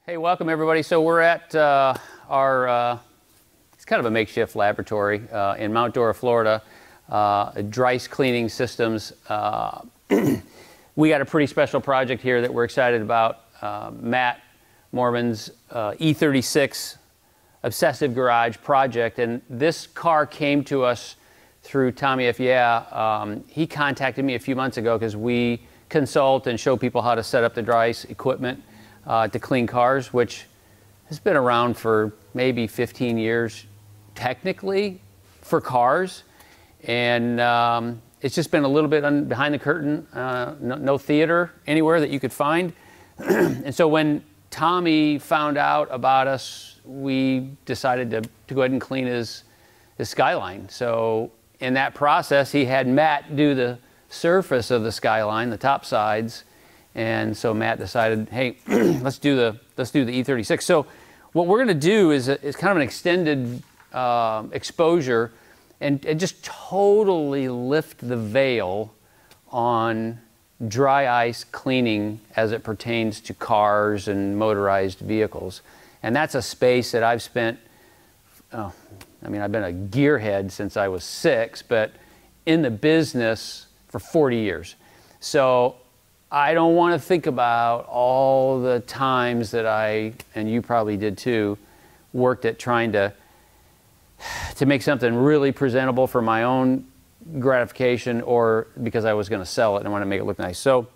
Hey, welcome everybody. So we're at our, it's kind of a makeshift laboratory in Mount Dora, Florida, dry ice cleaning systems. We got a pretty special project here that we're excited about. Matt Morman's E36 Obsessive Garage project. And this car came to us through Tommy F. Yeah. He contacted me a few months ago because we consult and show people how to set up the dry ice equipment to clean cars, which has been around for maybe 15 years technically for cars. And it's just been a little bit behind the curtain, no theater anywhere that you could find. And so when Tommy found out about us, we decided to go ahead and clean his Skyline. So in that process, he had Matt do the surface of the Skyline, the top sides. And so Matt decided, hey, let's do the E36. So what we're going to do is kind of an extended exposure and just totally lift the veil on dry ice cleaning as it pertains to cars and motorized vehicles. And that's a space that I've spent, I mean, I've been a gearhead since I was 6, but in the business for 40 years. So I don't want to think about all the times that I, and you probably did too, worked at trying to make something really presentable for my own gratification or because I was going to sell it and I want to make it look nice. So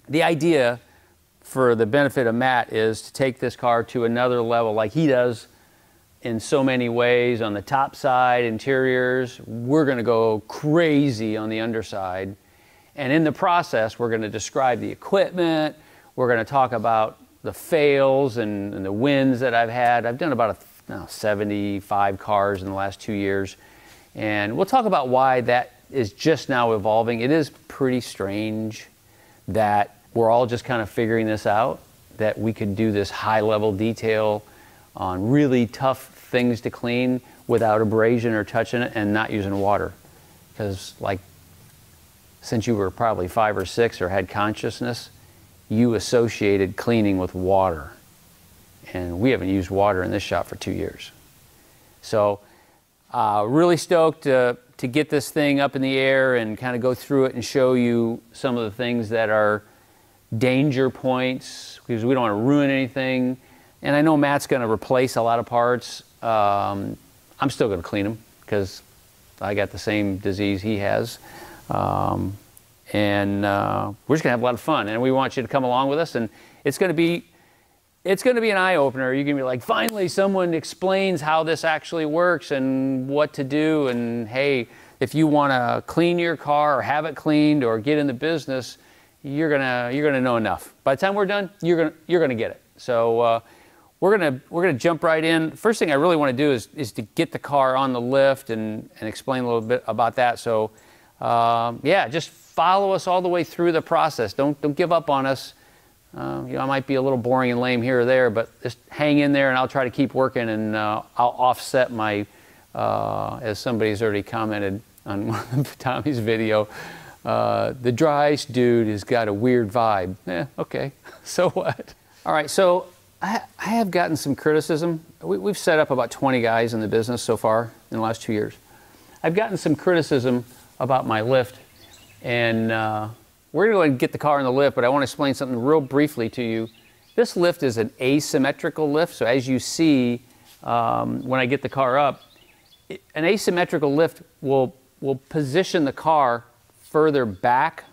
the idea for the benefit of Matt is to take this car to another level like he does in so many ways on the top side, interiors. We're going to go crazy on the underside. And in the process, we're going to describe the equipment. We're going to talk about the fails and the wins that I've had. I've done about 75 cars in the last 2 years. And we'll talk about why that is just now evolving. It is pretty strange that we're all just kind of figuring this out, that we could do this high-level detail on really tough things to clean without abrasion or touching it and not using water. Because like, since you were probably 5 or 6 or had consciousness, you associated cleaning with water. And we haven't used water in this shop for 2 years. So really stoked to get this thing up in the air and kind of go through it and show you some of the things that are danger points, because we don't want to ruin anything. And I know Matt's going to replace a lot of parts. I'm still going to clean them because I got the same disease he has. And we're just gonna have a lot of fun, and we want you to come along with us. And it's gonna be an eye-opener. You're gonna be like, finally someone explains how this actually works and what to do. And hey, if you want to clean your car or have it cleaned or get in the business, you're gonna know enough. By the time we're done, you're gonna get it. So we're gonna jump right in. First thing I really want to do is to get the car on the lift and explain a little bit about that. So yeah, just follow us all the way through the process. Don't give up on us. You know, I might be a little boring and lame here or there, but just hang in there and I'll try to keep working, and I'll offset my, as somebody's already commented on one of Tommy's video, the dry ice dude has got a weird vibe. Okay, so what? All right, so I have gotten some criticism. We've set up about 20 guys in the business so far in the last 2 years. I've gotten some criticism about my lift, and we're gonna go ahead and get the car in the lift, but I want to explain something real briefly to you. This lift is an asymmetrical lift, so as you see when I get the car up, an asymmetrical lift will position the car further back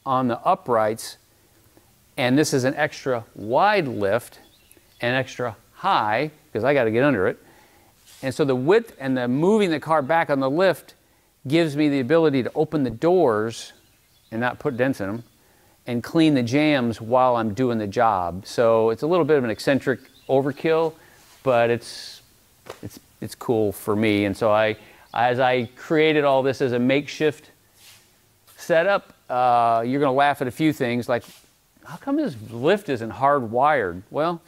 on the uprights, and this is an extra wide lift and extra high because I got to get under it. And so the width and the moving the car back on the lift gives me the ability to open the doors and not put dents in them and clean the jams while I'm doing the job. So it's a little bit of an eccentric overkill, but it's cool for me. And so as I created all this as a makeshift setup, you're gonna laugh at a few things like, how come this lift isn't hardwired? Well,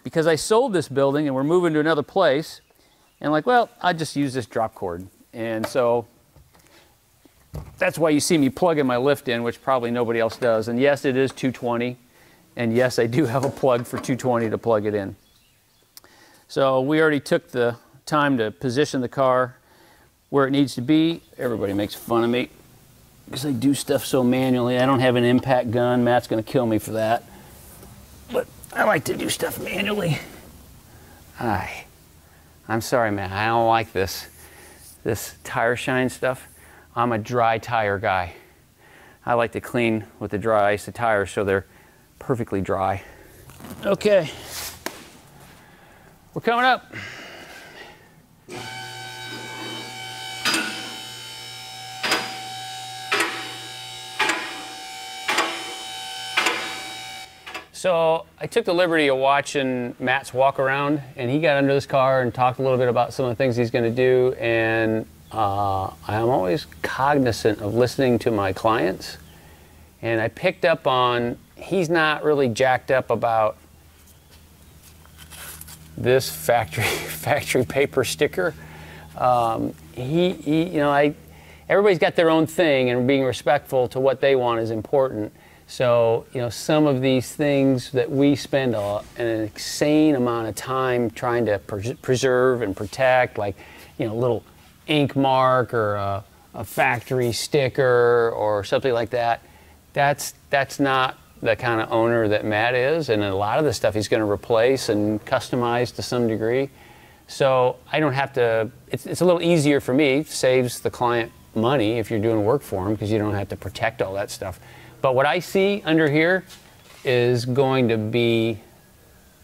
because I sold this building and we're moving to another place, and like, well, I just use this drop cord. And so that's why you see me plugging my lift in, which probably nobody else does. And yes, it is 220. And yes, I do have a plug for 220 to plug it in. So we already took the time to position the car where it needs to be. Everybody makes fun of me because I do stuff so manually. I don't have an impact gun. Matt's going to kill me for that. But I like to do stuff manually. I'm sorry, Matt. I don't like this tire shine stuff. I'm a dry tire guy. I like to clean with the dry ice the tires so they're perfectly dry. Okay, we're coming up. So I took the liberty of watching Matt's walk around, and he got under this car and talked a little bit about some of the things he's going to do. And I'm always cognizant of listening to my clients. And I picked up on he's not really jacked up about this factory paper sticker. Everybody's got their own thing, and being respectful to what they want is important. So, some of these things that we spend an insane amount of time trying to preserve and protect, like, little ink mark or a factory sticker or something like that, that's not the kind of owner that Matt is. And a lot of the stuff he's going to replace and customize to some degree. So I don't have to, it's a little easier for me. It saves the client money if you're doing work for him because you don't have to protect all that stuff. But what I see under here is going to be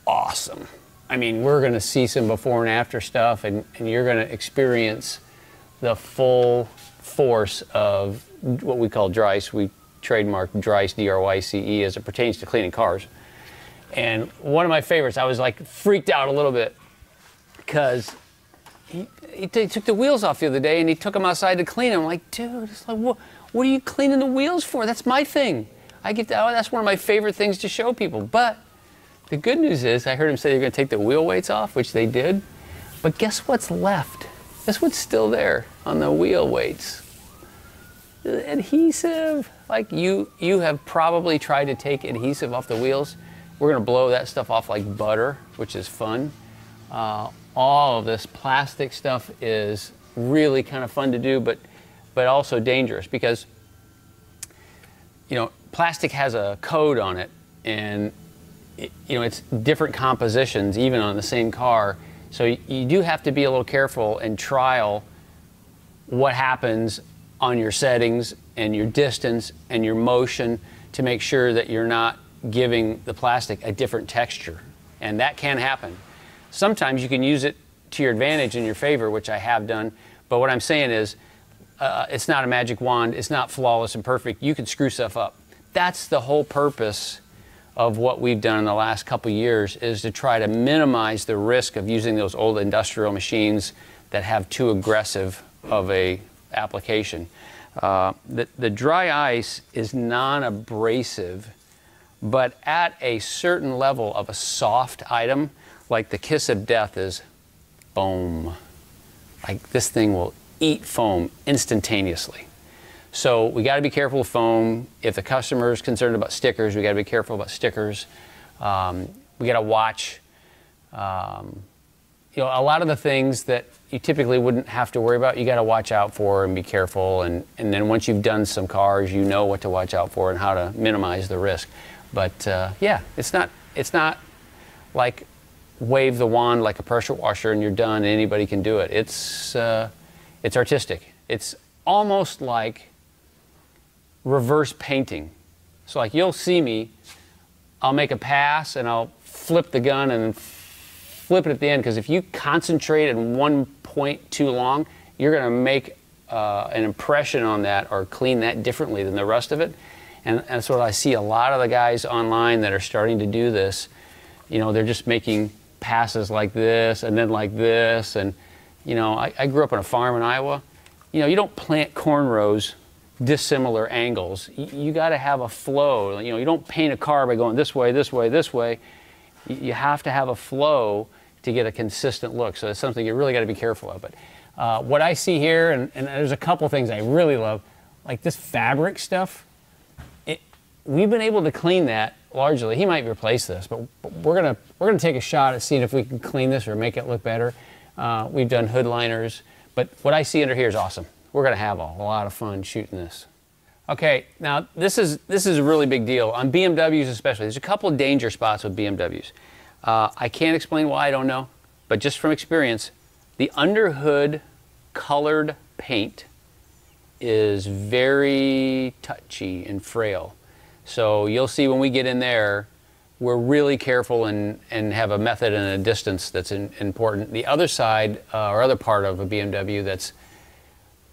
awesome. I mean, we're going to see some before and after stuff, and you're going to experience the full force of what we call Dryce. We trademarked Dryce, D-R-Y-C-E, as it pertains to cleaning cars. And one of my favorites, I was like freaked out a little bit because he took the wheels off the other day and he took them outside to clean them. I'm like, dude, it's like, what are you cleaning the wheels for? That's my thing. That's one of my favorite things to show people. But the good news is I heard him say they're going to take the wheel weights off, which they did. But guess what's left? Guess what's still there on the wheel weights? The adhesive. Like you have probably tried to take adhesive off the wheels. We're going to blow that stuff off like butter, which is fun. All of this plastic stuff is really kind of fun to do, but also dangerous because, plastic has a code on it, and it's different compositions even on the same car. So you do have to be a little careful and trial what happens on your settings and your distance and your motion to make sure that you're not giving the plastic a different texture. And that can happen. Sometimes you can use it to your advantage in your favor, which I have done. But what I'm saying is, it's not a magic wand. It's not flawless and perfect. You can screw stuff up. That's the whole purpose of what we've done in the last couple years, is to try to minimize the risk of using those old industrial machines that have too aggressive of a application. The dry ice is non-abrasive, but at a certain level of a soft item, like the kiss of death is foam. Like this thing will eat foam instantaneously. So we got to be careful with foam. If the customer is concerned about stickers, we got to be careful about stickers. We got to watch, a lot of the things that you typically wouldn't have to worry about, you got to watch out for and be careful. And then once you've done some cars, you know what to watch out for and how to minimize the risk. But yeah, it's not like wave the wand like a pressure washer and you're done and anybody can do it. It's artistic. It's almost like reverse painting. So like you'll see me, I'll make a pass and I'll flip the gun and then flip it at the end, because if you concentrate in one point too long, you're going to make an impression on that or clean that differently than the rest of it. And that's what I see a lot of the guys online that are starting to do this. They're just making passes like this and then like this. And, I grew up on a farm in Iowa. You don't plant corn rows dissimilar angles. You got to have a flow. You don't paint a car by going this way, this way, this way. You have to have a flow to get a consistent look. So it's something you really got to be careful of. But what I see here, and there's a couple things I really love, like this fabric stuff. We've been able to clean that largely. He might replace this, but we're gonna take a shot at seeing if we can clean this or make it look better. We've done hood liners, but what I see under here is awesome. We're gonna have a lot of fun shooting this. Okay, now this is a really big deal on BMWs especially. There's a couple of danger spots with BMWs. I can't explain why, I don't know, but just from experience, the underhood colored paint is very touchy and frail. So you'll see when we get in there, we're really careful and have a method and a distance that's important. The other side, or other part of a BMW that's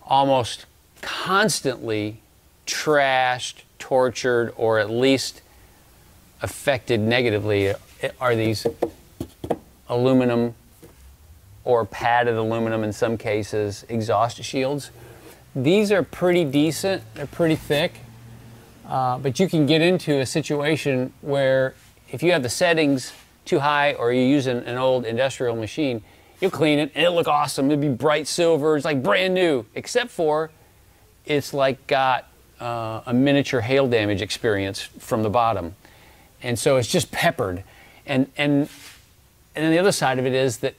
almost constantly trashed, tortured, or at least affected negatively are these aluminum or padded aluminum in some cases exhaust shields. These are pretty decent, they're pretty thick, but you can get into a situation where if you have the settings too high or you use an old industrial machine, you'll clean it and it'll look awesome. It'll be bright silver, it's like brand new, except for it's like got a miniature hail damage experience from the bottom. And so it's just peppered. And then the other side of it is that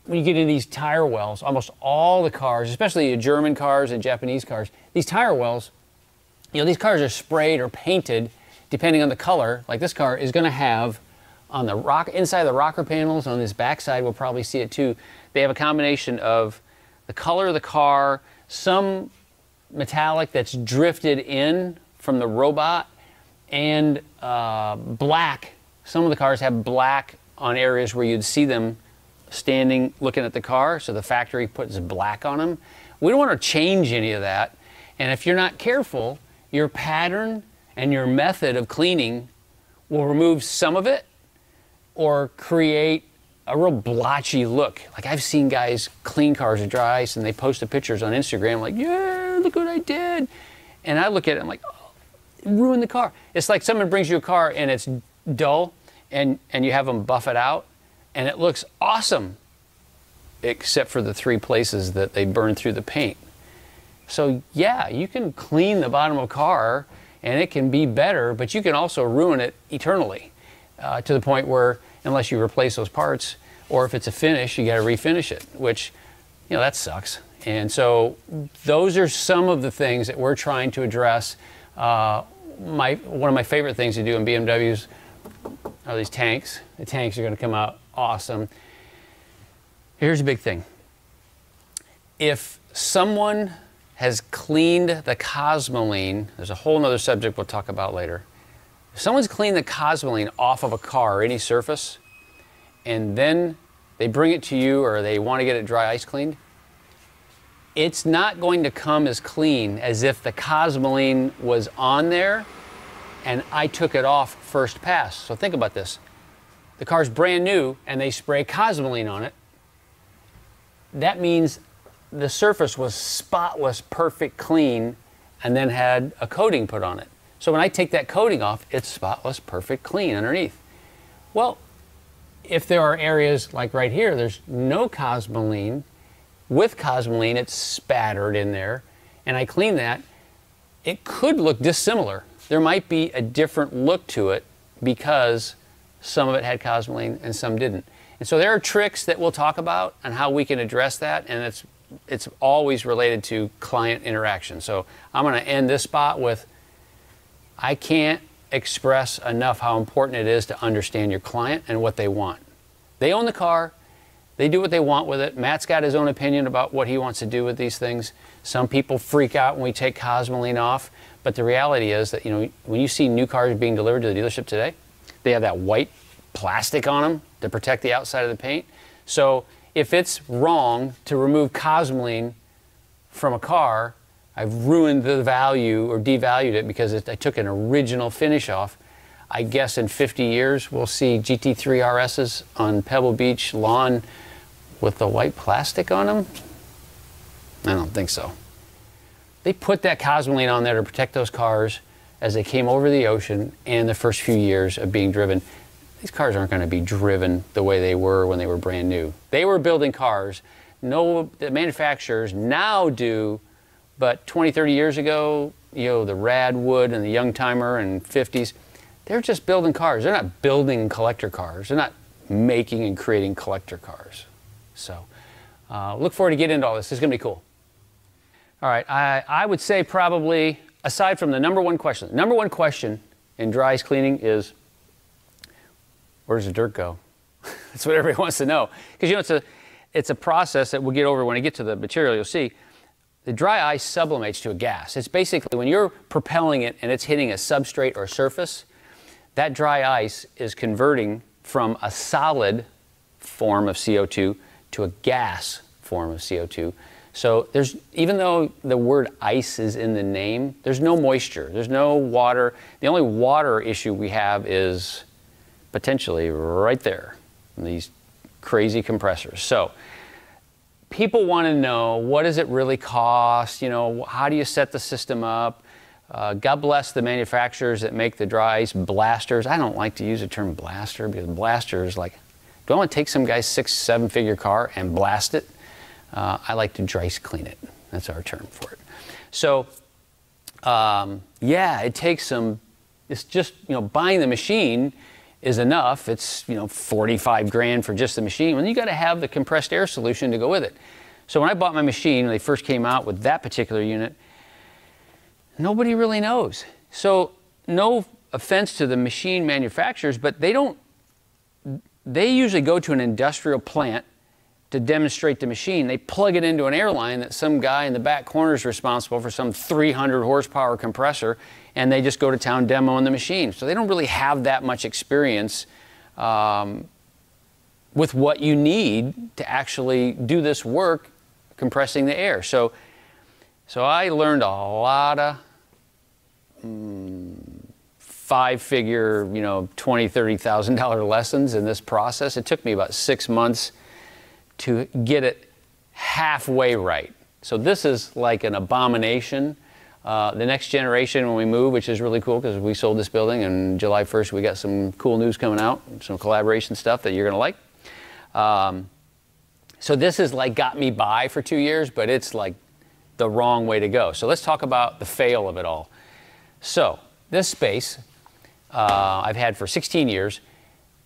when you get into these tire wells, almost all the cars, especially German cars and Japanese cars, these tire wells, you know, these cars are sprayed or painted depending on the color. Like this car is going to have on the inside the rocker panels, on this backside, we'll probably see it too. They have a combination of the color of the car, some metallic that's drifted in from the robot, and black. Some of the cars have black on areas where you'd see them standing looking at the car, so the factory puts black on them. We don't want to change any of that, and if you're not careful, your pattern and your method of cleaning will remove some of it or create a real blotchy look. Like I've seen guys clean cars with dry ice and they post the pictures on Instagram like, yeah, look what I did. And I look at it, I'm like, oh, it ruined the car. It's like someone brings you a car and it's dull and you have them buff it out and it looks awesome, except for the 3 places that they burn through the paint. So yeah, you can clean the bottom of a car and it can be better, but you can also ruin it eternally to the point where unless you replace those parts, or if it's a finish, you got to refinish it, which, you know, that sucks. And so those are some of the things that we're trying to address. One of my favorite things to do in BMWs are these tanks. The tanks are going to come out awesome. Here's a big thing. If someone has cleaned the cosmoline, there's a whole nother subject we'll talk about later. If someone's cleaned the cosmoline off of a car or any surface, and then they bring it to you or they want to get it dry ice cleaned, it's not going to come as clean as if the cosmoline was on there and I took it off first pass. So think about this. The car's brand new and they spray cosmoline on it. That means the surface was spotless, perfect, clean, and then had a coating put on it. So when I take that coating off, it's spotless, perfect, clean underneath. Well, if there are areas like right here, there's no cosmoline. With cosmoline, it's spattered in there, and I clean that, it could look dissimilar. There might be a different look to it because some of it had cosmoline and some didn't. And so there are tricks that we'll talk about on how we can address that, and it's always related to client interaction. So I'm going to end this spot with, I can't express enough how important it is to understand your client and what they want. They own the car. They do what they want with it. Matt's got his own opinion about what he wants to do with these things. Some people freak out when we take cosmoline off, but the reality is that, you know, when you see new cars being delivered to the dealership today, they have that white plastic on them to protect the outside of the paint. So if it's wrong to remove cosmoline from a car, I've ruined the value or devalued it because I took an original finish off. I guess in 50 years we'll see GT3 RSs on Pebble Beach lawn with the white plastic on them? I don't think so. They put that cosmoline on there to protect those cars as they came over the ocean and the first few years of being driven. These cars aren't going to be driven the way they were when they were brand new. They were building cars. No, the manufacturers now do, but 20, 30 years ago, you know, the Radwood and the YoungTimer and 50s, They're just building cars. They're not building collector cars. They're not making and creating collector cars. So look forward to getting into all this. This is going to be cool. All right, I would say probably, aside from the number one question in dry ice cleaning is, where does the dirt go? That's what everybody wants to know. Because, you know, it's a process that we'll get over when I get to the material. You'll see the dry ice sublimates to a gas. It's basically when you're propelling it and it's hitting a substrate or surface, that dry ice is converting from a solid form of CO2 to a gas form of CO2. So there's, even though the word ice is in the name, there's no moisture, there's no water. The only water issue we have is potentially right there, in these crazy compressors. So people want to know, what does it really cost? You know, how do you set the system up? God bless the manufacturers that make the dry ice blasters. I don't like to use the term blaster because blaster is like, do I want to take some guy's 6-7 figure car and blast it? I like to dry ice clean it. That's our term for it. So yeah, it takes some, it's just, you know, buying the machine is enough. It's, you know, 45 grand for just the machine. And you got to have the compressed air solution to go with it. So when I bought my machine, when they first came out with that particular unit, nobody really knows. So no offense to the machine manufacturers, but they usually go to an industrial plant to demonstrate the machine. They plug it into an airline that some guy in the back corner is responsible for some 300 horsepower compressor, and they just go to town demoing the machine. So they don't really have that much experience with what you need to actually do this work, compressing the air. So I learned a lot of 5-figure, you know, $20,000, $30,000 lessons in this process. It took me about 6 months to get it halfway right. So this is like an abomination. The next generation when we move, which is really cool because we sold this building, and July 1st we got some cool news coming out, some collaboration stuff that you're gonna like. So this is like got me by for 2 years, but it's like the wrong way to go. So let's talk about the fail of it all. So this space I've had for 16 years,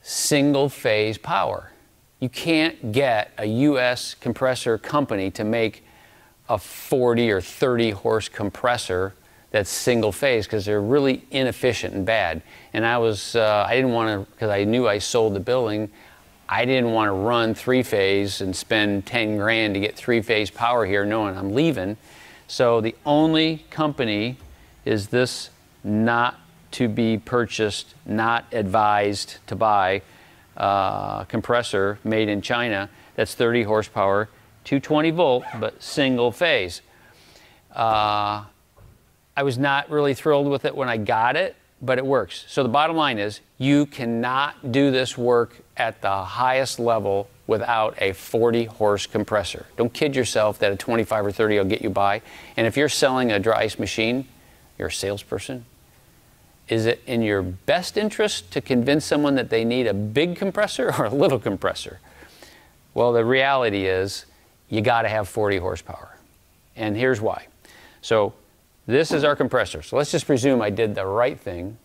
single phase power. You can't get a US compressor company to make a 40 or 30 horse compressor that's single phase because they're really inefficient and bad. And I didn't want to, because I knew I sold the building, I didn't want to run 3-phase and spend 10 grand to get 3-phase power here knowing I'm leaving. So the only company is this not to be purchased, not advised to buy compressor made in China that's 30 horsepower, 220 volt, but single phase. I was not really thrilled with it when I got it, but it works. So the bottom line is you cannot do this work at the highest level without a 40 horse compressor. Don't kid yourself that a 25 or 30 will get you by. And if you're selling a dry ice machine, you're a salesperson, is it in your best interest to convince someone that they need a big compressor or a little compressor? Well, the reality is you got to have 40 horsepower. And here's why. So this is our compressor. So let's just presume I did the right thing.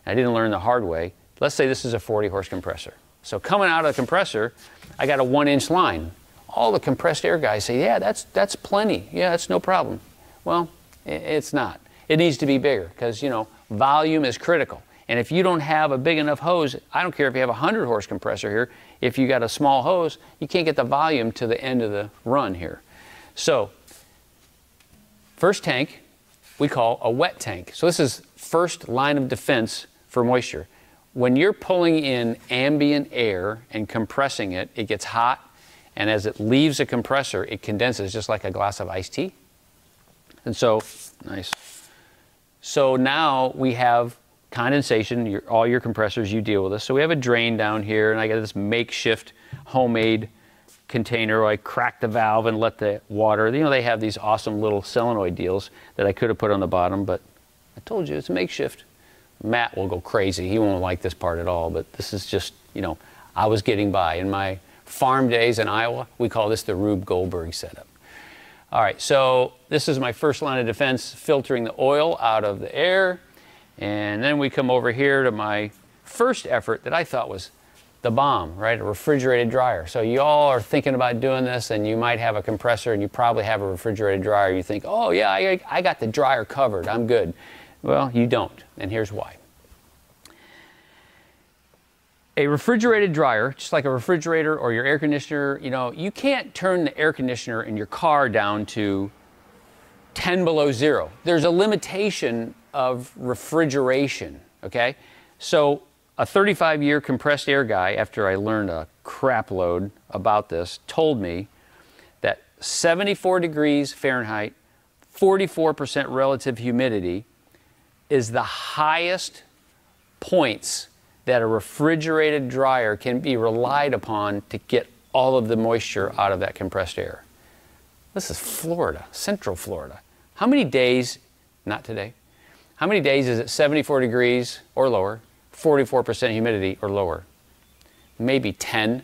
I didn't learn the hard way. Let's say this is a 40 horse compressor. So coming out of the compressor, I got a 1-inch line. All the compressed air guys say, yeah, that's plenty. Yeah, that's no problem. Well, it's not. It needs to be bigger because, you know, volume is critical. And if you don't have a big enough hose, I don't care if you have a 100 horse compressor here, if you got a small hose, you can't get the volume to the end of the run here. So first tank we call a wet tank. So this is first line of defense for moisture. When you're pulling in ambient air and compressing it, it gets hot, and as it leaves the compressor, it condenses just like a glass of iced tea. And so, nice. So now we have condensation, all your compressors, you deal with this. So we have a drain down here, and I got this makeshift homemade container where I crack the valve and let the water, you know, they have these awesome little solenoid deals that I could have put on the bottom, but I told you it's a makeshift. Matt will go crazy. He won't like this part at all, but this is just, you know, I was getting by. In my farm days in Iowa, we call this the Rube Goldberg setup. All right, so this is my first line of defense, filtering the oil out of the air. And then we come over here to my first effort that I thought was the bomb, right? A refrigerated dryer. So you all are thinking about doing this, and you might have a compressor, and you probably have a refrigerated dryer. You think, oh yeah, I got the dryer covered, I'm good. Well, you don't, and here's why. A refrigerated dryer, just like a refrigerator or your air conditioner, you know, you can't turn the air conditioner in your car down to 10 below zero. There's a limitation of refrigeration, okay? So a 35-year compressed air guy, after I learned a crap load about this, told me that 74 degrees Fahrenheit, 44% relative humidity is the highest points that a refrigerated dryer can be relied upon to get all of the moisture out of that compressed air. This is Florida, Central Florida. How many days, not today, how many days is it 74 degrees or lower, 44% humidity or lower? Maybe 10.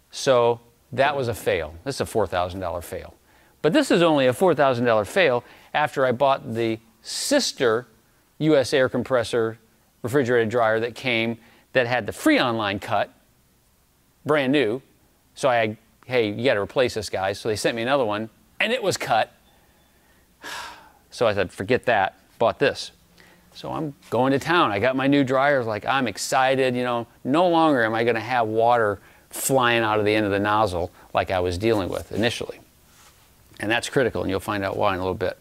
So that was a fail. This is a $4,000 fail. But this is only a $4,000 fail after I bought the sister US air compressor refrigerated dryer that came that had the Freon line cut, brand new. So hey, you got to replace this, guys. So they sent me another one, and it was cut. So I said, forget that, bought this. So I'm going to town. I got my new dryer. Like, I'm excited, you know. No longer am I going to have water flying out of the end of the nozzle like I was dealing with initially. And that's critical, and you'll find out why in a little bit.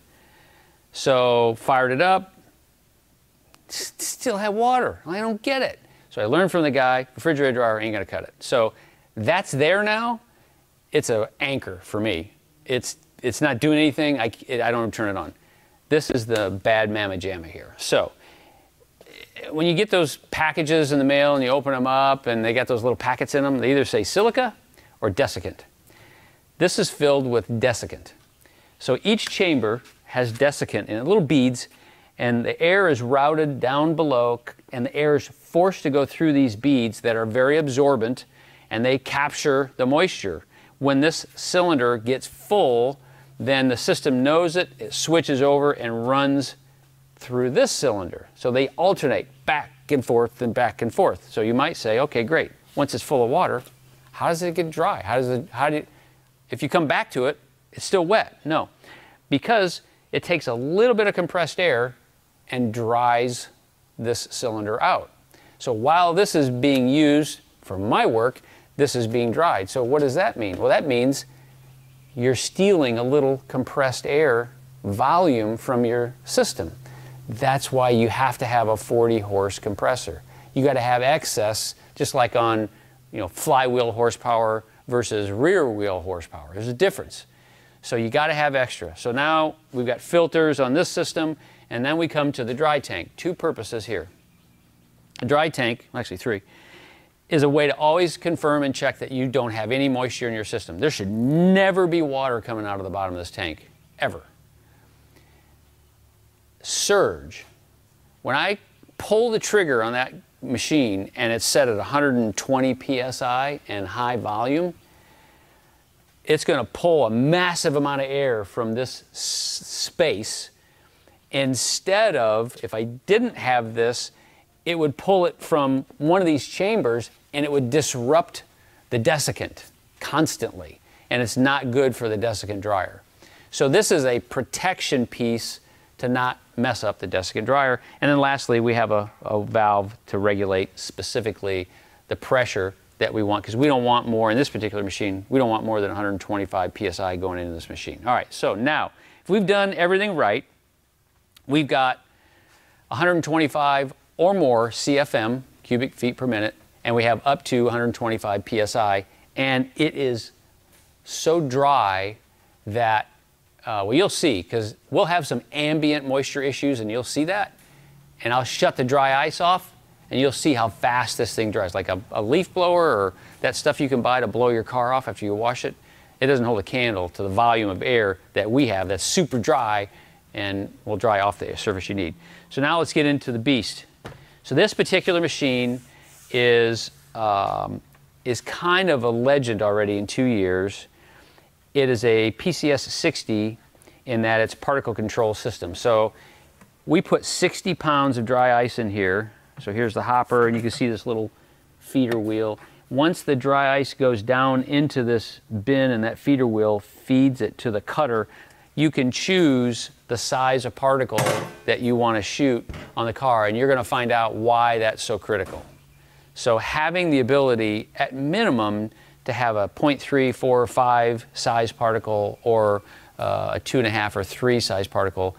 So fired it up. Still have water. I don't get it. So I learned from the guy, refrigerator dryer ain't gonna cut it. So that's there now. It's an anchor for me. It's not doing anything. I don't turn it on. This is the bad mamma jamma here. So when you get those packages in the mail and you open them up and they got those little packets in them, they either say silica or desiccant. This is filled with desiccant. So each chamber has desiccant in it, little beads, and the air is routed down below, and the air is forced to go through these beads that are very absorbent, and they capture the moisture. When this cylinder gets full, then the system knows it, it switches over and runs through this cylinder. So they alternate back and forth and back and forth. So you might say, okay, great. Once it's full of water, how does it get dry? If you come back to it, it's still wet. No, because it takes a little bit of compressed air and dries this cylinder out. So while this is being used for my work, this is being dried. So what does that mean? Well, that means you're stealing a little compressed air volume from your system. That's why you have to have a 40-horse compressor. You got to have excess, just like on, you know, flywheel horsepower versus rear wheel horsepower. There's a difference. So you got to have extra. So now we've got filters on this system, and then we come to the dry tank. Two purposes here. A dry tank, actually three, is a way to always confirm and check that you don't have any moisture in your system. There should never be water coming out of the bottom of this tank, ever. Surge. When I pull the trigger on that machine and it's set at 120 psi and high volume, it's going to pull a massive amount of air from this space. Instead of, if I didn't have this, it would pull it from one of these chambers and it would disrupt the desiccant constantly. And it's not good for the desiccant dryer. So this is a protection piece to not mess up the desiccant dryer. And then lastly, we have a valve to regulate specifically the pressure that we want, because we don't want more in this particular machine. We don't want more than 125 psi going into this machine. All right, so now, if we've done everything right, we've got 125 or more CFM, cubic feet per minute, and we have up to 125 psi, and it is so dry that, well, you'll see, because we'll have some ambient moisture issues, and you'll see that, and I'll shut the dry ice off, and you'll see how fast this thing dries. Like a leaf blower or that stuff you can buy to blow your car off after you wash it, it doesn't hold a candle to the volume of air that we have that's super dry and will dry off the surface you need. So now let's get into the beast. So this particular machine is kind of a legend already in 2 years. It is a PCS 60 in that it's particle control system. So We put 60 pounds of dry ice in here. So here's the hopper, and you can see this little feeder wheel. Once the dry ice goes down into this bin and that feeder wheel feeds it to the cutter, you can choose the size of particle that you want to shoot on the car, and you're going to find out why that's so critical. So having the ability, at minimum, to have a 0.3, 4, or 5 size particle, or a 2.5 or 3 size particle,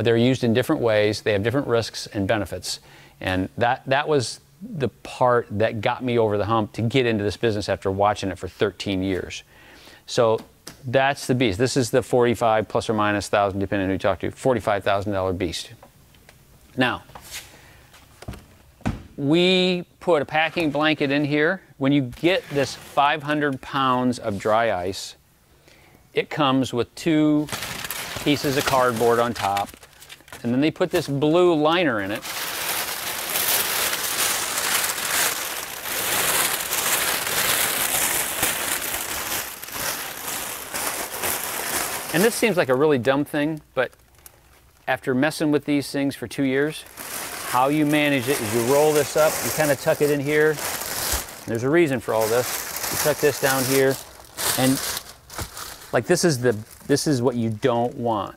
they're used in different ways. They have different risks and benefits. And that was the part that got me over the hump to get into this business after watching it for 13 years. So that's the beast. This is the 45 plus or minus thousand, depending on who you talk to, $45,000 beast. Now, we put a packing blanket in here. When you get this 500 pounds of dry ice, it comes with 2 pieces of cardboard on top, and then they put this blue liner in it. And this seems like a really dumb thing, but after messing with these things for 2 years, how you manage it is you roll this up, you kind of tuck it in here. There's a reason for all this. You tuck this down here, and like this is what you don't want.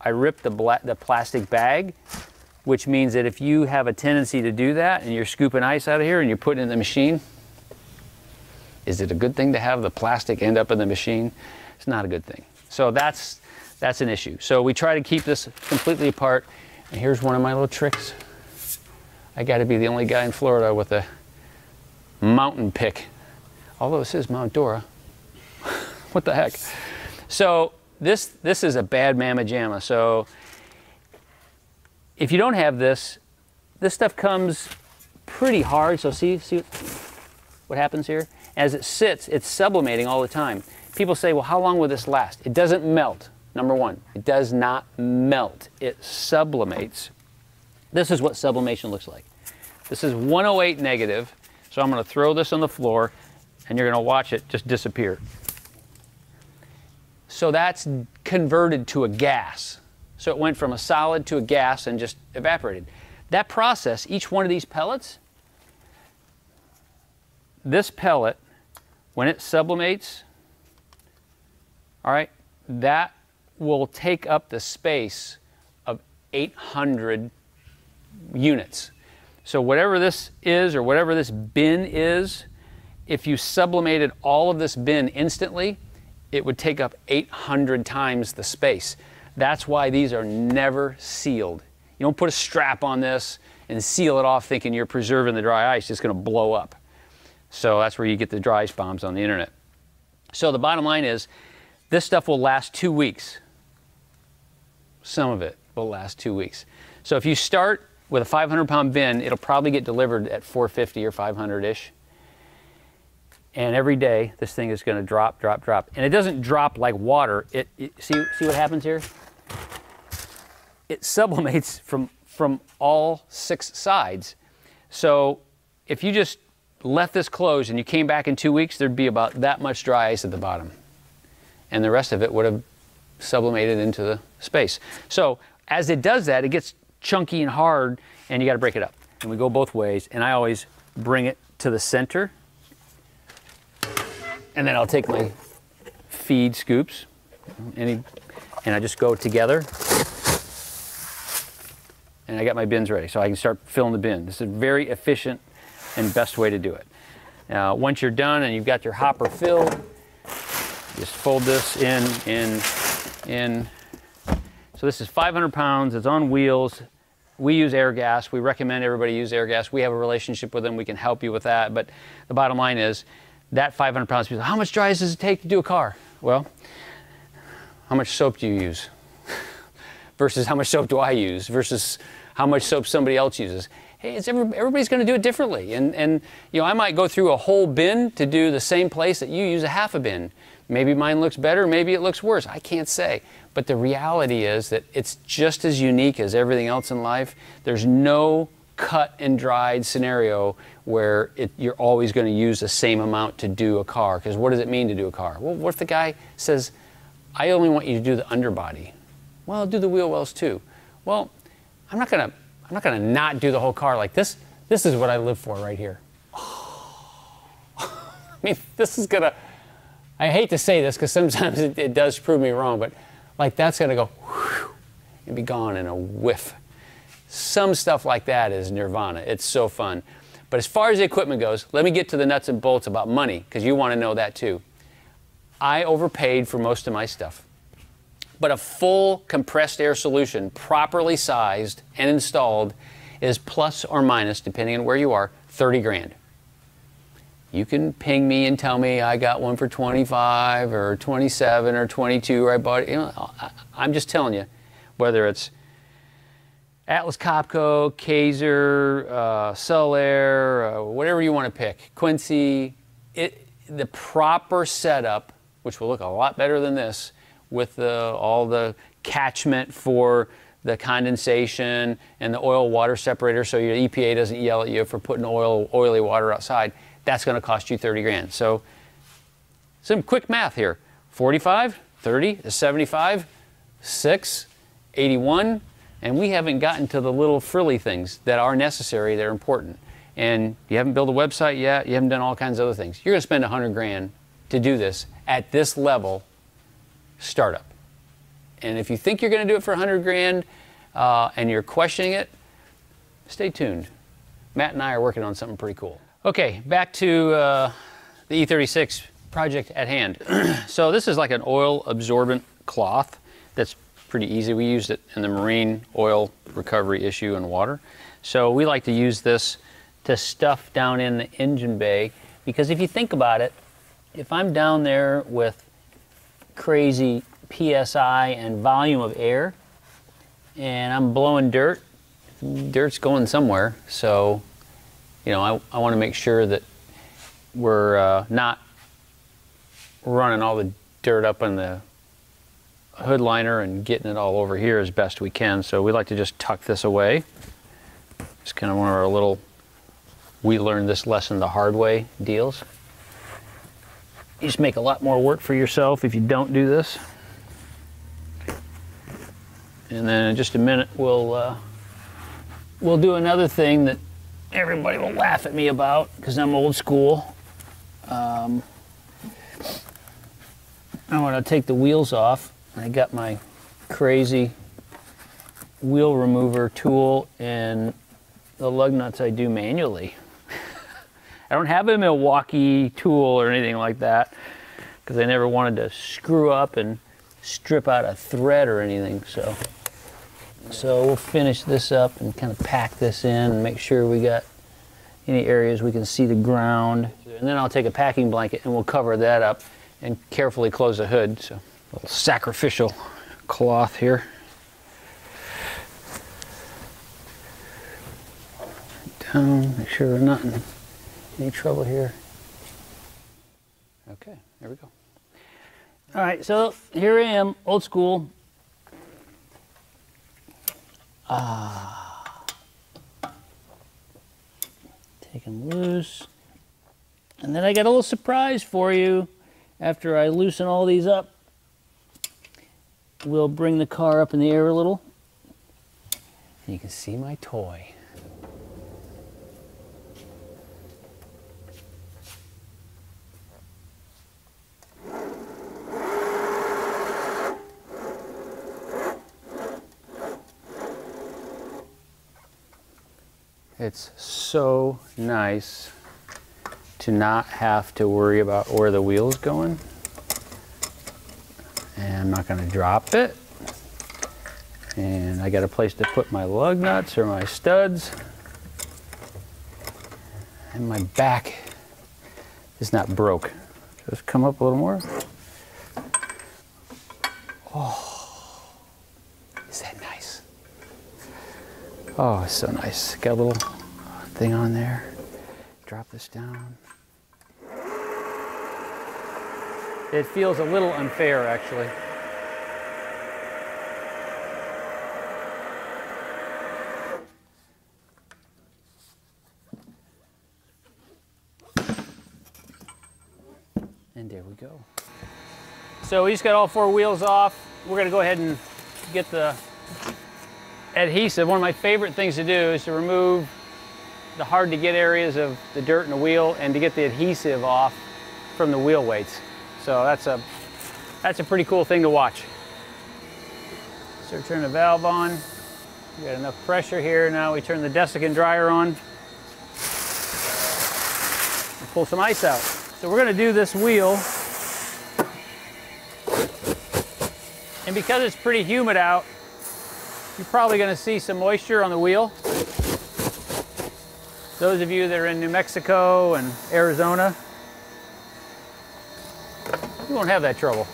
I ripped the plastic bag, which means that if you have a tendency to do that and you're scooping ice out of here and you're putting it in the machine, is it a good thing to have the plastic end up in the machine? It's not a good thing. So that's an issue. So we try to keep this completely apart. And here's one of my little tricks. I got to be the only guy in Florida with a mountain pick. Although this is Mount Dora. What the heck? So this is a bad mamma jamma. So if you don't have this stuff comes pretty hard. So see what happens here? As it sits, it's sublimating all the time. People say, well, how long will this last? It doesn't melt. Number one, it does not melt. It sublimates. This is what sublimation looks like. This is 108 negative. So I'm going to throw this on the floor, and you're going to watch it just disappear. So that's converted to a gas. So it went from a solid to a gas and just evaporated. That process, each one of these pellets, this pellet, when it sublimates, all right, that will take up the space of 800 units. So whatever this is, or whatever this bin is, if you sublimated all of this bin instantly, it would take up 800 times the space. That's why these are never sealed. You don't put a strap on this and seal it off thinking you're preserving the dry ice. It's going to blow up. So that's where you get the dry ice bombs on the internet. So the bottom line is, this stuff will last 2 weeks. Some of it will last 2 weeks. So if you start with a 500-pound bin, it'll probably get delivered at 450 or 500-ish. And every day, this thing is going to drop, drop, drop. And it doesn't drop like water. See what happens here? It sublimates from all 6 sides. So if you just left this closed and you came back in 2 weeks, there'd be about that much dry ice at the bottom. And the rest of it would have sublimated into the space. So as it does that, it gets chunky and hard, and you got to break it up. And we go both ways, and I always bring it to the center. And then I'll take my feed scoops, and I just go together. And I got my bins ready, so I can start filling the bin. This is a very efficient and best way to do it. Now, once you're done and you've got your hopper filled, just fold this in. So this is 500 pounds, it's on wheels. We use air gas. We recommend everybody use air gas. We have a relationship with them. We can help you with that. But the bottom line is that 500 pounds, people say, how much dry ice does it take to do a car? Well, how much soap do you use? Versus how much soap do I use? Versus how much soap somebody else uses. Hey, everybody's going to do it differently. And you know, I might go through a whole bin to do the same place that you use a half a bin. Maybe mine looks better, maybe it looks worse. I can't say. But the reality is that it's just as unique as everything else in life. There's no cut and dried scenario where you're always going to use the same amount to do a car. Because what does it mean to do a car? Well, what if the guy says, I only want you to do the underbody? Well, I'll do the wheel wells too. Well, I'm not gonna not do the whole car like this. This is what I live for right here. I mean, this is gonna, I hate to say this because sometimes it does prove me wrong, but like that's gonna go whew, and be gone in a whiff. Some stuff like that is nirvana. It's so fun. But as far as the equipment goes, let me get to the nuts and bolts about money, because you want to know that too. I overpaid for most of my stuff. But a full compressed air solution, properly sized and installed, is plus or minus, depending on where you are, 30 grand. You can ping me and tell me I got one for 25 or 27 or 22, or I bought it. You know, I'm just telling you, whether it's Atlas Copco, Kaiser, Sullair, whatever you want to pick, Quincy, the proper setup, which will look a lot better than this, with all the catchment for the condensation and the oil water separator so your EPA doesn't yell at you for putting oily water outside, that's going to cost you 30 grand. So some quick math here. 45, 30, 75, 6, 81, and we haven't gotten to the little frilly things that are necessary, that are important. And you haven't built a website yet, you haven't done all kinds of other things. You're going to spend 100 grand to do this at this level startup. And if you think you're going to do it for 100 grand and you're questioning it, stay tuned. Matt and I are working on something pretty cool. Okay, back to the E36 project at hand. So this is like an oil absorbent cloth that's pretty easy. We used it in the marine oil recovery issue in water. So we like to use this to stuff down in the engine bay, because if you think about it, if I'm down there with crazy PSI and volume of air and I'm blowing dirt, dirt's going somewhere. So, you know, I want to make sure that we're not running all the dirt up in the hood liner and getting it all over here as best we can. So we like to just tuck this away. It's kind of one of our little, we learned this lesson the hard way deals. You just make a lot more work for yourself if you don't do this. And then in just a minute we'll do another thing that everybody will laugh at me about because I'm old school. I want to take the wheels off. I got my crazy wheel remover tool, and the lug nuts I do manually. I don't have a Milwaukee tool or anything like that because I never wanted to screw up and strip out a thread or anything. So we'll finish this up and kind of pack this in and make sure we got any areas we can see the ground. And then I'll take a packing blanket and we'll cover that up and carefully close the hood. So a little sacrificial cloth here. Down, make sure we're not in any trouble here. Okay, there we go. All right, so here I am, old school. Take them loose. And then I got a little surprise for you. After I loosen all these up, we'll bring the car up in the air a little. And you can see my toy. It's so nice to not have to worry about where the wheel's going. And I'm not going to drop it. And I got a place to put my lug nuts or my studs. And my back is not broke. Just come up a little more. Oh, is that nice? Oh, it's so nice. Got a little thing on there. Drop this down. It feels a little unfair, actually. And there we go. So we just got all four wheels off. We're going to go ahead and get the adhesive. One of my favorite things to do is to remove the hard to get areas of the dirt in the wheel and to get the adhesive off from the wheel weights. So that's a pretty cool thing to watch. So turn the valve on. We got enough pressure here. Now we turn the desiccant dryer on and pull some ice out. So we're going to do this wheel, and because it's pretty humid out, you're probably going to see some moisture on the wheel. Those of you that are in New Mexico and Arizona, you won't have that trouble.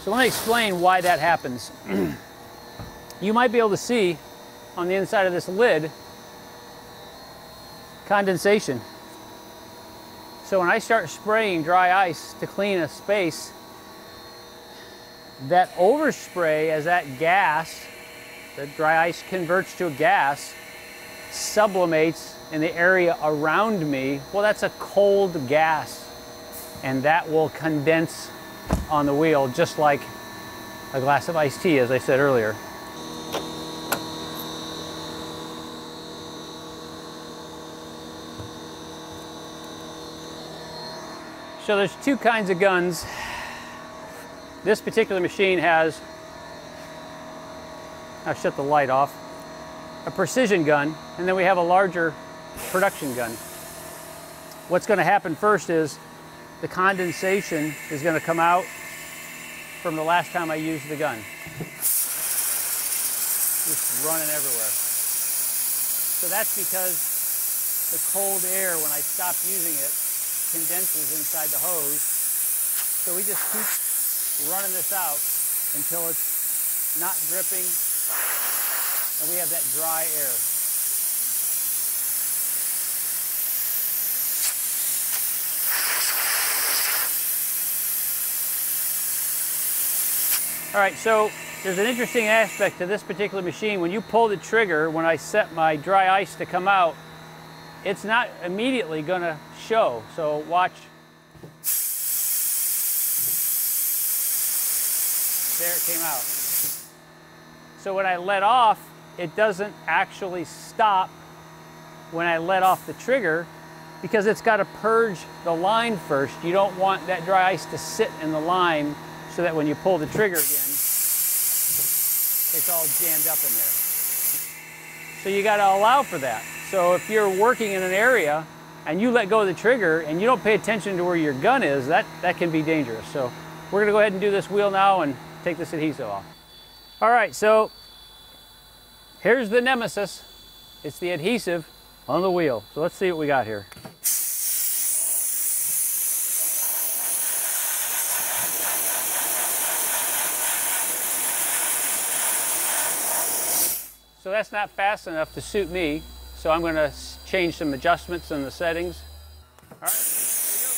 So let me explain why that happens. You might be able to see on the inside of this lid condensation. So when I start spraying dry ice to clean a space, that overspray, as that gas, the dry ice converts to a gas, sublimates in the area around me. Well, that's a cold gas, and that will condense on the wheel just like a glass of iced tea, as I said earlier. So there's two kinds of guns. This particular machine has, I'll shut the light off, a precision gun, and then we have a larger production gun. What's going to happen first is the condensation is going to come out from the last time I used the gun. Just running everywhere. So that's because the cold air, when I stop using it, condenses inside the hose. So we just keep running this out until it's not dripping and we have that dry air. All right, so there's an interesting aspect to this particular machine. When you pull the trigger, when I set my dry ice to come out, it's not immediately going to show. So watch. There it came out. So when I let off, it doesn't actually stop when I let off the trigger because it's got to purge the line first. You don't want that dry ice to sit in the line so that when you pull the trigger again, it's all jammed up in there. So you got to allow for that. So if you're working in an area and you let go of the trigger and you don't pay attention to where your gun is, that can be dangerous. So we're going to go ahead and do this wheel now and take this adhesive off. All right, so here's the nemesis. It's the adhesive on the wheel. So let's see what we got here. So that's not fast enough to suit me. So I'm going to change some adjustments in the settings. All right, here we go.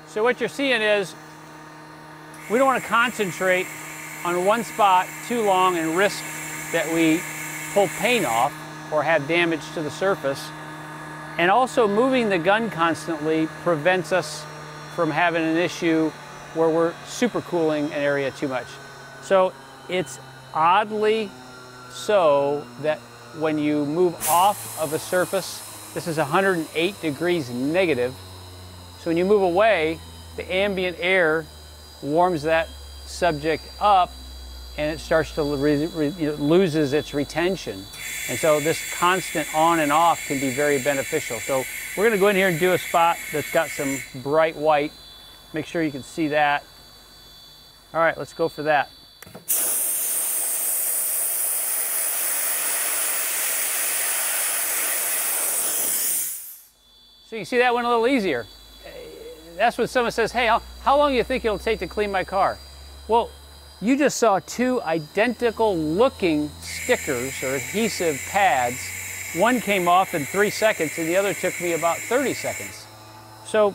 So what you're seeing is we don't want to concentrate on one spot too long and risk that we pull paint off or have damage to the surface. And also moving the gun constantly prevents us from having an issue where we're supercooling an area too much. So it's oddly so that when you move off of a surface, this is 108 degrees negative. So when you move away, the ambient air warms that subject up and it starts to loses its retention. And so this constant on and off can be very beneficial. So we're going to go in here and do a spot that's got some bright white. Make sure you can see that. All right, let's go for that. So you see that one a little easier. That's when someone says, hey, how long do you think it'll take to clean my car? Well, you just saw two identical looking stickers or adhesive pads one came off in 3 seconds and the other took me about 30 seconds. So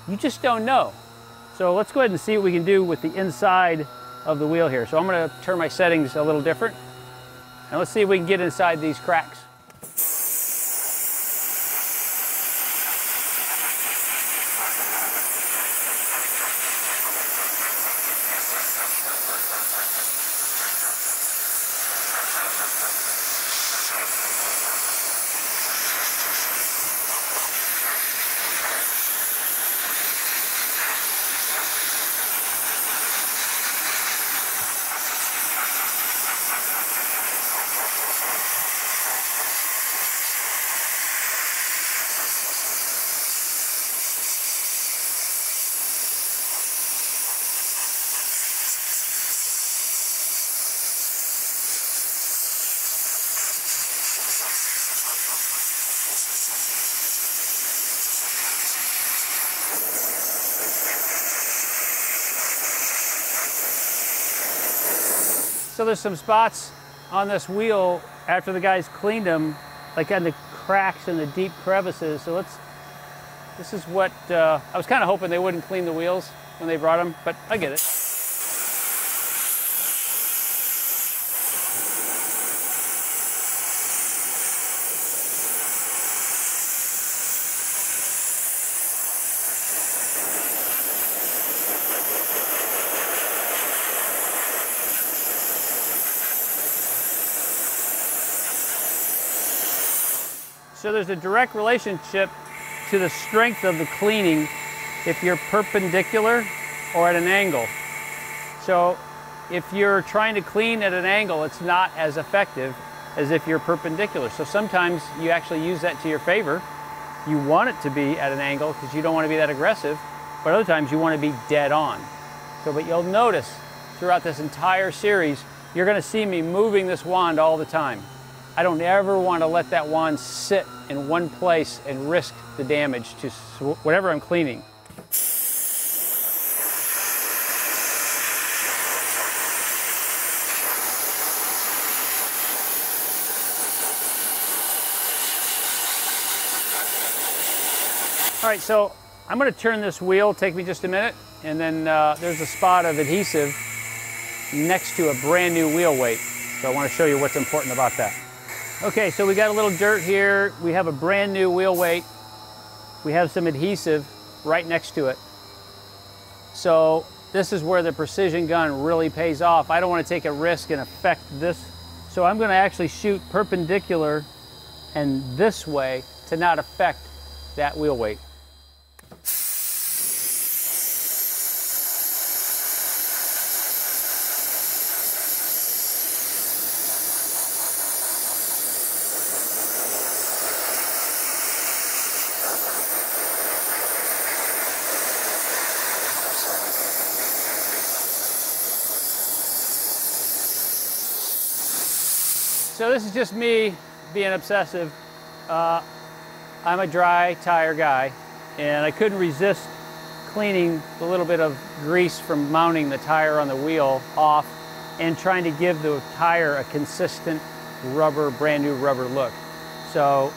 you just don't know. So let's go ahead and see what we can do with the inside of the wheel here. So I'm going to turn my settings a little different, and let's see if we can get inside these cracks. So there's some spots on this wheel after the guys cleaned them, like on the cracks and the deep crevices. So this is what, I was kind of hoping they wouldn't clean the wheels when they brought them, but I get it. So there's a direct relationship to the strength of the cleaning if you're perpendicular or at an angle. So if you're trying to clean at an angle, it's not as effective as if you're perpendicular. So sometimes you actually use that to your favor. You want it to be at an angle because you don't want to be that aggressive, but other times you want to be dead on. So, but you'll notice throughout this entire series, you're going to see me moving this wand all the time. I don't ever want to let that wand sit in one place and risk the damage to whatever I'm cleaning. All right, so I'm going to turn this wheel, take me just a minute, and then there's a spot of adhesive next to a brand new wheel weight. So I want to show you what's important about that. Okay, so we got a little dirt here. We have a brand new wheel weight. We have some adhesive right next to it. So this is where the precision gun really pays off. I don't want to take a risk and affect this. So I'm going to actually shoot perpendicular and this way to not affect that wheel weight. So this is just me being obsessive. I'm a dry tire guy, and I couldn't resist cleaning the little bit of grease from mounting the tire on the wheel off and trying to give the tire a consistent rubber, brand new rubber look. So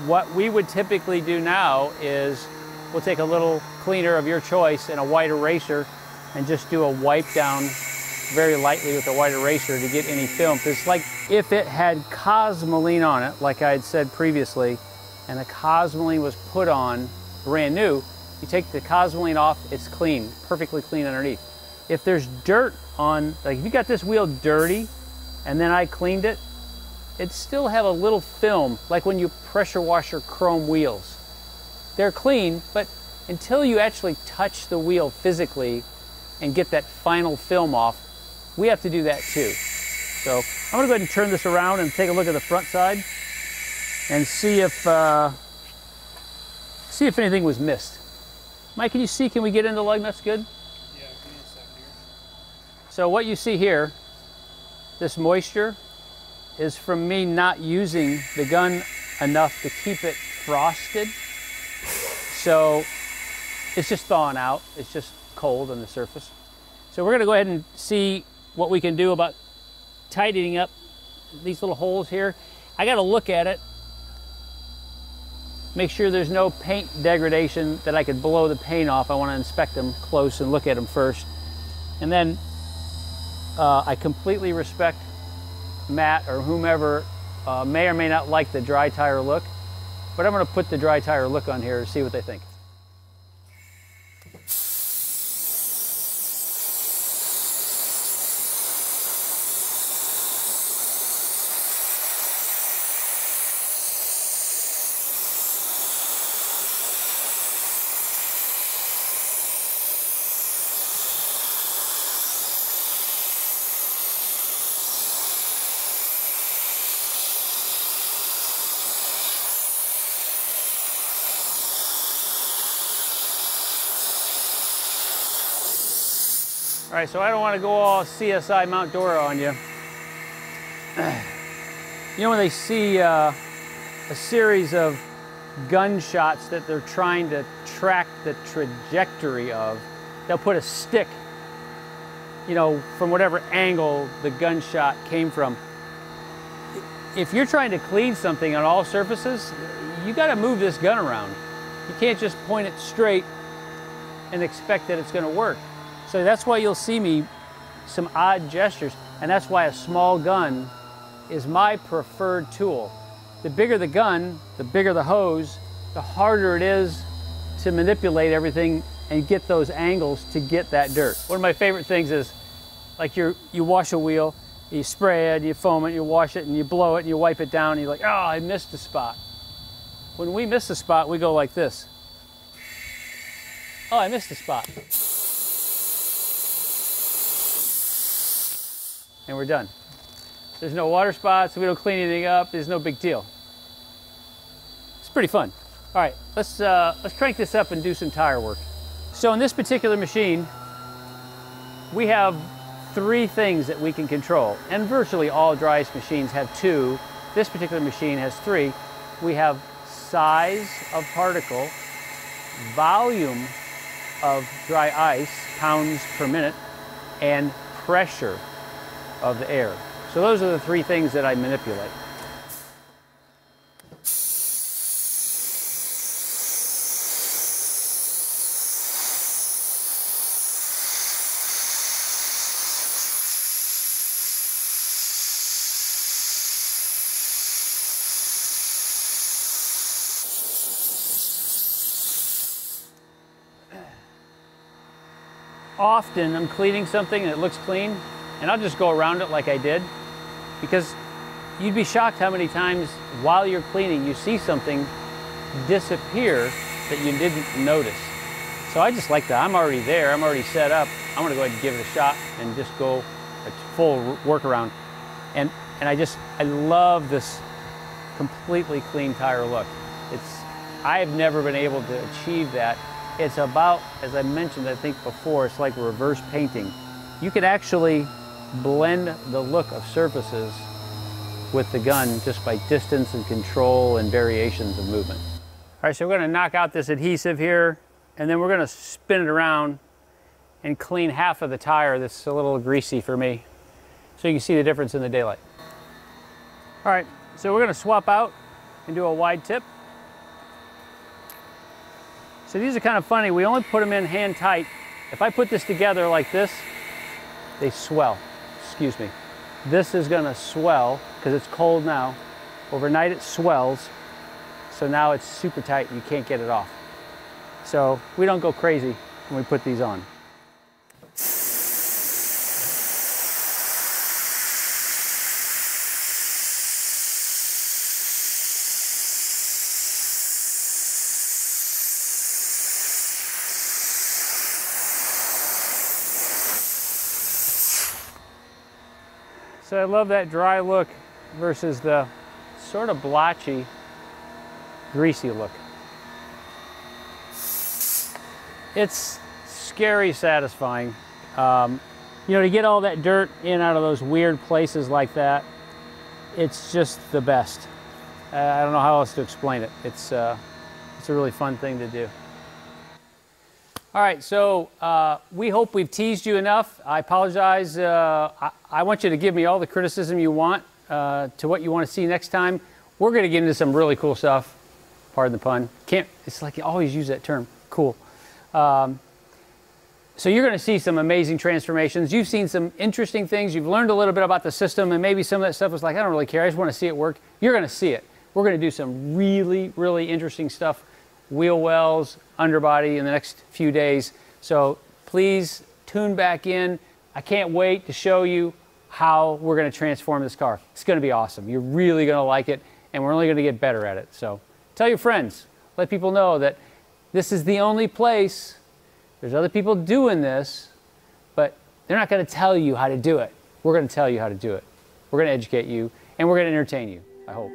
what we would typically do now is we'll take a little cleaner of your choice and a white eraser and just do a wipe down very lightly with a white eraser to get any film. It's like if it had cosmoline on it, like I had said previously, and the cosmoline was put on brand new, you take the cosmoline off, it's clean, perfectly clean underneath. If there's dirt on, like if you got this wheel dirty and then I cleaned it, it'd still have a little film, like when you pressure wash your chrome wheels. They're clean, but until you actually touch the wheel physically and get that final film off, we have to do that too. So I'm gonna go ahead and turn this around and take a look at the front side and see if anything was missed. Mike, can you see, can we get into lug nuts good? Yeah, give me a second here. So what you see here, this moisture, is from me not using the gun enough to keep it frosted. So it's just thawing out. It's just cold on the surface. So we're gonna go ahead and see what we can do about tightening up these little holes here. I got to look at it, make sure there's no paint degradation that I could blow the paint off. I want to inspect them close and look at them first. And then I completely respect Matt or whomever may or may not like the dry tire look, but I'm going to put the dry tire look on here to see what they think. All right, so I don't want to go all CSI Mount Dora on you. You know when they see a series of gunshots that they're trying to track the trajectory of, they'll put a stick, you know, from whatever angle the gunshot came from. If you're trying to clean something on all surfaces, you got to move this gun around. You can't just point it straight and expect that it's going to work. So that's why you'll see me some odd gestures, and that's why a small gun is my preferred tool. The bigger the gun, the bigger the hose, the harder it is to manipulate everything and get those angles to get that dirt. One of my favorite things is, like you wash a wheel, you spray it, you foam it, you wash it, and you blow it, and you wipe it down, and you're like, oh, I missed a spot. When we miss a spot, we go like this. Oh, I missed a spot. And we're done. There's no water spots, we don't clean anything up, there's no big deal. It's pretty fun. All right, let's crank this up and do some tire work. So in this particular machine, we have 3 things that we can control, and virtually all dry ice machines have 2. This particular machine has 3. We have size of particle, volume of dry ice, pounds per minute, and pressure of the air. So those are the 3 things that I manipulate. Often I'm cleaning something and it looks clean, and I'll just go around it like I did, because you'd be shocked how many times while you're cleaning you see something disappear that you didn't notice. So I just like that. I'm already there, I'm already set up. I'm gonna go ahead and give it a shot and just go a full workaround. And I love this completely clean tire look. I've never been able to achieve that. It's about, as I mentioned I think before, it's like reverse painting. You can actually blend the look of surfaces with the gun just by distance and control and variations of movement. All right, so we're going to knock out this adhesive here, and then we're going to spin it around and clean half of the tire that's a little greasy for me, so you can see the difference in the daylight. All right, so we're going to swap out and do a wide tip. So these are kind of funny. We only put them in hand tight. If I put this together like this, they swell. Excuse me. This is going to swell because it's cold now. Overnight it swells. So now it's super tight. You can't get it off. So we don't go crazy when we put these on. So I love that dry look versus the sort of blotchy, greasy look. It's scary satisfying. You know, to get all that dirt in out of those weird places like that, it's just the best. I don't know how else to explain it. It's a really fun thing to do. All right, so we hope we've teased you enough. I apologize. I want you to give me all the criticism you want. to what you want to see next time. We're going to get into some really cool stuff. Pardon the pun. It's like you always use that term, cool. So you're going to see some amazing transformations. You've seen some interesting things. You've learned a little bit about the system, and maybe some of that stuff was like, I don't really care. I just want to see it work. You're going to see it. We're going to do some really, really interesting stuff, wheel wells, underbody in the next few days. So please tune back in. I can't wait to show you how we're going to transform this car. It's going to be awesome. You're really going to like it, and we're only going to get better at it. So tell your friends. Let people know that this is the only place. There's other people doing this, but they're not going to tell you how to do it. We're going to tell you how to do it. We're going to educate you, and we're going to entertain you, I hope.